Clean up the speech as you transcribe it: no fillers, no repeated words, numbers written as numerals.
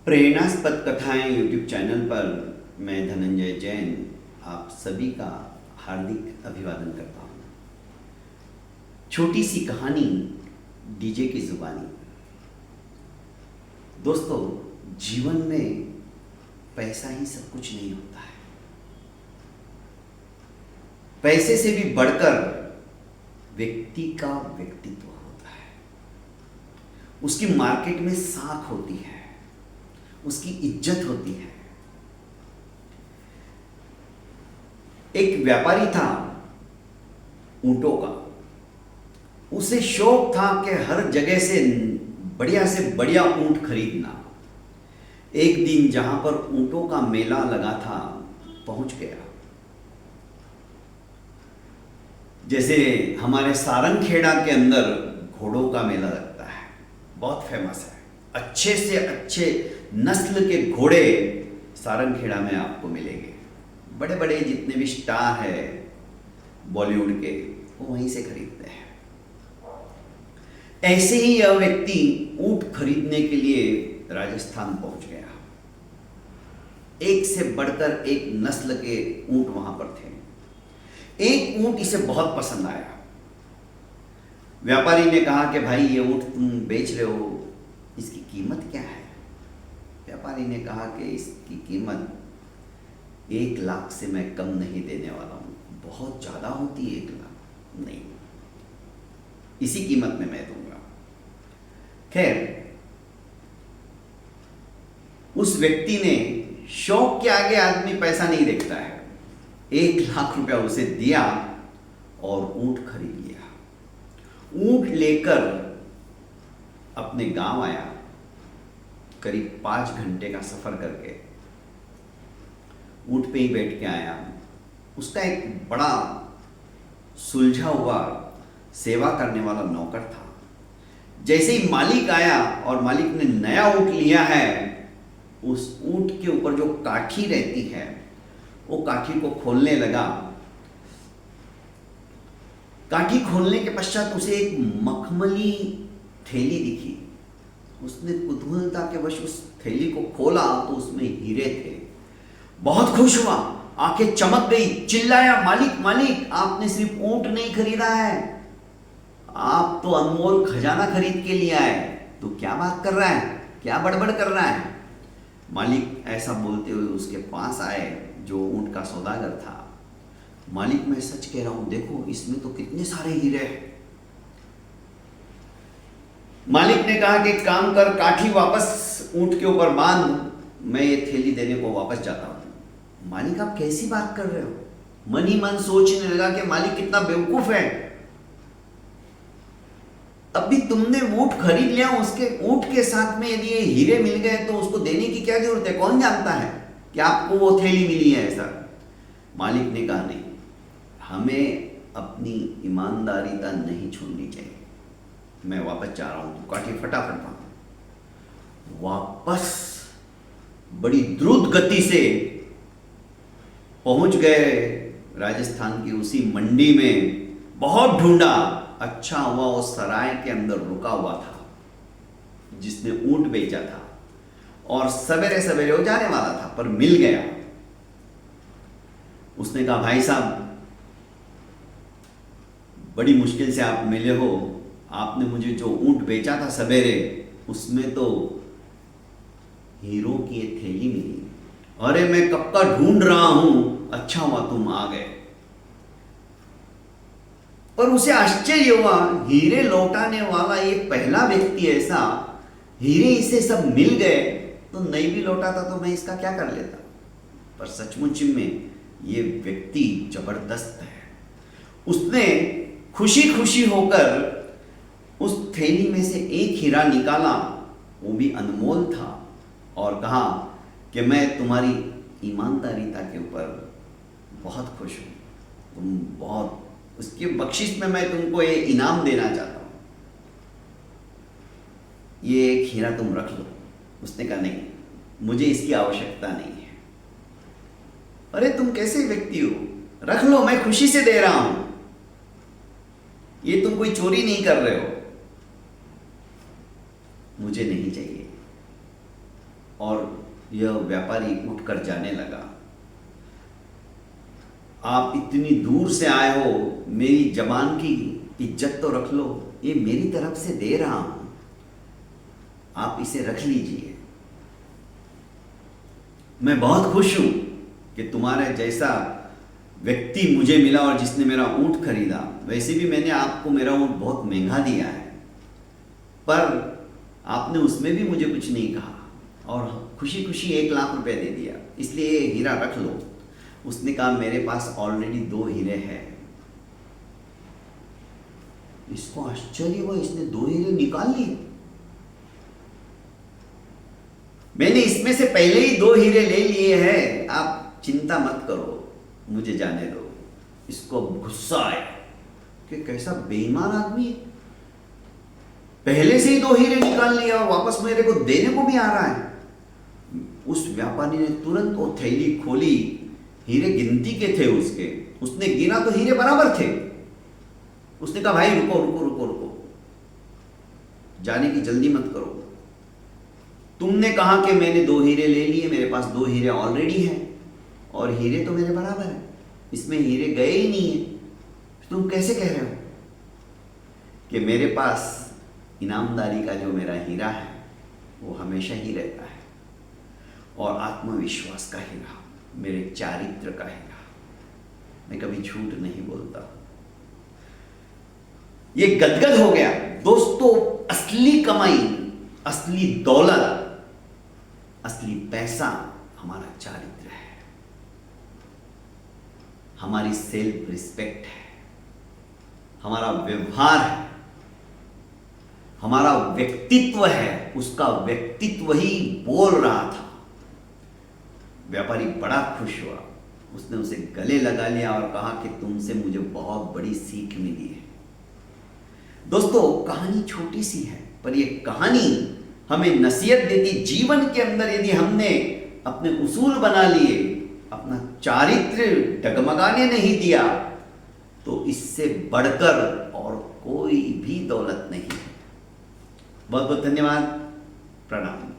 प्रेरणास्पद कथाएं YouTube channel पर मैं धनंजय जैन आप सभी का हार्दिक अभिवादन करता हूँ। छोटी सी कहानी डीजे की जुबानी। दोस्तों, जीवन में पैसा ही सब कुछ नहीं होता है। पैसे से भी बढ़कर व्यक्ति का व्यक्तित्व होता है। उसकी मार्केट में साख होती है, उसकी इज्जत होती है। एक व्यापारी था ऊंटों का। उसे शौक था कि हर जगह से बढ़िया ऊंट खरीदना। एक दिन जहां पर ऊंटों का मेला लगा था, पहुंच गया। जैसे हमारे सारंगखेड़ा के अंदर घोड़ों का मेला लगता है, बहुत फेमस है। अच्छे से अच्छे नस्ल के घोड़े सारंगखेड़ा में आपको मिलेंगे। बड़े बड़े जितने भी स्टार है बॉलीवुड के, वो वहीं से खरीदते हैं। ऐसे ही यह व्यक्ति ऊंट खरीदने के लिए राजस्थान पहुंच गया। एक से बढ़कर एक नस्ल के ऊंट वहां पर थे। एक ऊंट इसे बहुत पसंद आया। व्यापारी ने कहा कि भाई, ये ऊंट तुम बेच रहे हो, इसकी कीमत क्या है? व्यापारी ने कहा कि इसकी कीमत 1 लाख से मैं कम नहीं देने वाला हूं। बहुत ज्यादा होती है 1 लाख? नहीं, इसी कीमत में मैं दूंगा। खैर, उस व्यक्ति ने, शौक के आगे आदमी पैसा नहीं देखता है, 1 लाख रुपया उसे दिया और ऊंट खरीद लिया। ऊंट लेकर अपने गांव आया। करीब 5 घंटे का सफर करके ऊंट पे ही बैठ के आया। उसका एक बड़ा सुलझा हुआ सेवा करने वाला नौकर था। जैसे ही मालिक आया और मालिक ने नया ऊंट लिया है, उस ऊंट के ऊपर जो काठी रहती है, वो काठी को खोलने लगा। काठी खोलने के पश्चात उसे एक मखमली थैली दिखी। उसने कुतूहलता के वश उस थैली को खोला तो उसमें हीरे थे। बहुत खुश हुआ, आंखें चमक गई, चिल्लाया, मालिक मालिक, आपने सिर्फ ऊंट नहीं खरीदा है, आप तो अनमोल खजाना खरीद के लिए आए। तो क्या बात कर रहा है, क्या बड़बड़ कर रहा है? मालिक ऐसा बोलते हुए उसके पास आए, जो ऊंट का सौदागर था। मालिक, मैं सच कह रहा हूं, देखो इसमें तो कितने सारे हीरे हैं। मालिक ने कहा कि एक काम कर, काठी वापस ऊंट के ऊपर बांध, मैं ये थैली देने को वापस जाता हूं। मालिक, आप कैसी बात कर रहे हो? मन ही मन सोचने लगा कि मालिक कितना बेवकूफ है। अभी तुमने ऊंट खरीद लिया, उसके ऊंट के साथ में यदि ये हीरे मिल गए तो उसको देने की क्या जरूरत है? कौन जानता है कि आपको वो थैली मिली है ऐसा? मालिक ने कहा, नहीं, हमें अपनी ईमानदारीता नहीं छोड़नी चाहिए। मैं वापस जा रहा हूं। तो काठी फटाफट वापस बड़ी द्रुत गति से पहुंच गए राजस्थान की उसी मंडी में। बहुत ढूंढा, अच्छा हुआ वो सराय के अंदर रुका हुआ था जिसने ऊंट बेचा था, और सवेरे सवेरे वो जाने वाला था, पर मिल गया। उसने कहा, भाई साहब, बड़ी मुश्किल से आप मिले हो। आपने मुझे जो ऊंट बेचा था सवेरे, उसमें तो हीरो की ये थैली मिली। अरे मैं कब का ढूंढ रहा हूं, अच्छा हुआ तुम आ गए। पर उसे आश्चर्य हुआ, हीरे लौटाने वाला ये पहला व्यक्ति ऐसा, हीरे इसे सब मिल गए, तो नहीं भी लौटाता तो मैं इसका क्या कर लेता? पर सचमुच में ये व्यक्ति जबरदस्त है। उसने खुशी खुशी होकर उस थैली में से एक हीरा निकाला, वो भी अनमोल था, और कहा कि मैं तुम्हारी ईमानदारीता के ऊपर बहुत खुश हूं। तुम बहुत, उसकी बख्शिश में मैं तुमको ये इनाम देना चाहता हूं। ये एक हीरा तुम रख लो। उसने कहा, नहीं, मुझे इसकी आवश्यकता नहीं है। अरे तुम कैसे व्यक्ति हो, रख लो, मैं खुशी से दे रहा हूं, ये तुम कोई चोरी नहीं कर रहे हो। मुझे नहीं चाहिए। और यह व्यापारी उठकर जाने लगा। आप इतनी दूर से आए हो, मेरी जबान की इज्जत तो रख लो, ये मेरी तरफ से दे रहा हूं, आप इसे रख लीजिए। मैं बहुत खुश हूं कि तुम्हारे जैसा व्यक्ति मुझे मिला और जिसने मेरा ऊंट खरीदा। वैसे भी मैंने आपको मेरा ऊंट बहुत महंगा दिया है, पर आपने उसमें भी मुझे कुछ नहीं कहा और खुशी खुशी 1 लाख रुपए दे दिया, इसलिए ये हीरा रख लो। उसने कहा मेरे पास ऑलरेडी 2 हीरे हैं। इसको आश्चर्य हुआ, इसने 2 हीरे निकाल लिए। मैंने इसमें से पहले ही 2 हीरे ले लिए हैं, आप चिंता मत करो, मुझे जाने दो। इसको गुस्सा आया कि कैसा बेईमान आदमी है, पहले से ही 2 हीरे निकाल लिया और वापस मेरे को देने को भी आ रहा है। उस व्यापारी ने तुरंत वो थैली खोली, हीरे गिनती के थे उसने गिना तो हीरे बराबर थे। उसने कहा भाई रुको रुको रुको रुको, जाने की जल्दी मत करो। तुमने कहा कि मैंने 2 हीरे ले लिए, मेरे पास 2 हीरे ऑलरेडी हैं और हीरे तो मेरे बराबर हैं, इसमें हीरे गए ही नहीं है। तुम कैसे कह रहे हो कि मेरे पास इनामदारी का जो मेरा हीरा है वो हमेशा ही रहता है, और आत्मविश्वास का हीरा, मेरे चारित्र का हीरा, मैं कभी झूठ नहीं बोलता। ये गदगद हो गया। दोस्तों, असली कमाई, असली दौलत, असली पैसा हमारा चारित्र है, हमारी सेल्फ रिस्पेक्ट है, हमारा व्यवहार है, हमारा व्यक्तित्व है। उसका व्यक्तित्व ही बोल रहा था। व्यापारी बड़ा खुश हुआ, उसने उसे गले लगा लिया और कहा कि तुमसे मुझे बहुत बड़ी सीख मिली है। दोस्तों, कहानी छोटी सी है, पर यह कहानी हमें नसीहत देती। जीवन के अंदर यदि हमने अपने उसूल बना लिए, अपना चारित्र डगमगाने नहीं दिया, तो इससे बढ़कर और कोई भी दौलत नहीं है। बहुत बहुत धन्यवाद, प्रणाम।